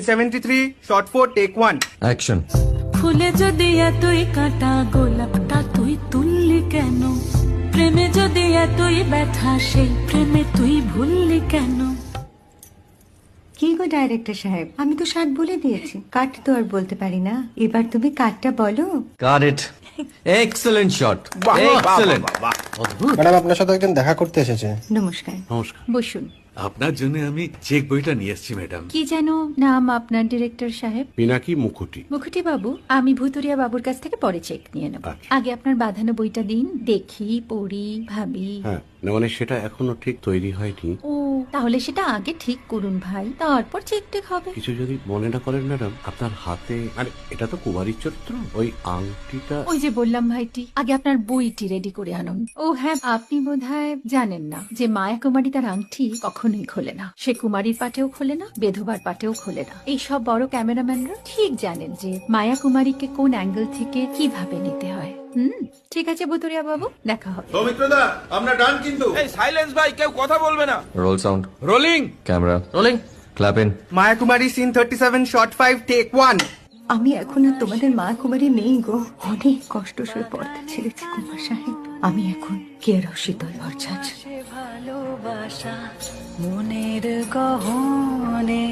73 shot 4 take 1 action. ফুলে যদি এতই কাটা গোলাপটা তুই তুললি কেন? প্রেমে যদি এতই ব্যথা সেই প্রেমে তুই ভুললি কেন? কি গো ডাইরেক্টর সাহেব, আমি তো 60 বলে দিয়েছি, কাট তো আর বলতে পারি না। এবার তুমি কাটটা বলো। Got it. Excellent shot, excellent. Madam আপনার সাথে একজন দেখা করতে এসেছে। নমস্কার, নমস্কার। বসুন। আপনার জন্য আমি চেক বইটা নিয়ে এসেছি ম্যাডাম। কি যেন নাম আপনার ডিরেক্টর সাহেব? পিনাকি মুখোটি। মুখুটি বাবু, আমি ভুতুরিয়া বাবুর কাছ থেকে পরে চেক নিয়ে নেব। আচ্ছা। আগে আপনার বাঁধানো বইটা দিন, দেখি, পড়ি, ভাবি। হ্যাঁ, না মানে সেটা এখনো ঠিক তৈরি হয়নি। ও, তাহলে সেটা আগে ঠিক করুন ভাই, তারপর চেক টেক হবে। কিছু যদি মনে না করেন ম্যাডাম, আপনার হাতে আরে এটা তো কুমারীর চরিত্র, ওই আংটিটা। ওই যে বললাম ভাইটি, আগে আপনার বইটি রেডি করে আনুন। ও হ্যাঁ, আপনি বোধহয় জানেন না যে মায়া কুমারী তার আংটি কখনোই খোলে না। সে কুমারীর পাটেও খোলে না, বেধবার পাটেও খোলে না। এই সব বড় ক্যামেরাম্যানরা ঠিক জানেন যে মায়া কুমারীকে কোন অ্যাঙ্গেল থেকে কিভাবে নিতে হয়। ঠিক আছে ভুতুরিয়া বাবু, দেখা হবে। সৌমিত্রদা আমরা ডান কিন্তু। এই সাইলেন্স ভাই, কেউ কথা বলবে না। Roll sound, rolling. Camera rolling, clap in. Maya Kumari scene 37 shot 5 take 1 আমি এখন আর তোমাদের মা কুমারী নেই গো, অনেক কষ্ট সয়ে পড়তে ছেড়েছি কুমার সাহেব। আমি এখন কেরাও শীতল ভরছাছ। ভালোবাসা মনের গহনে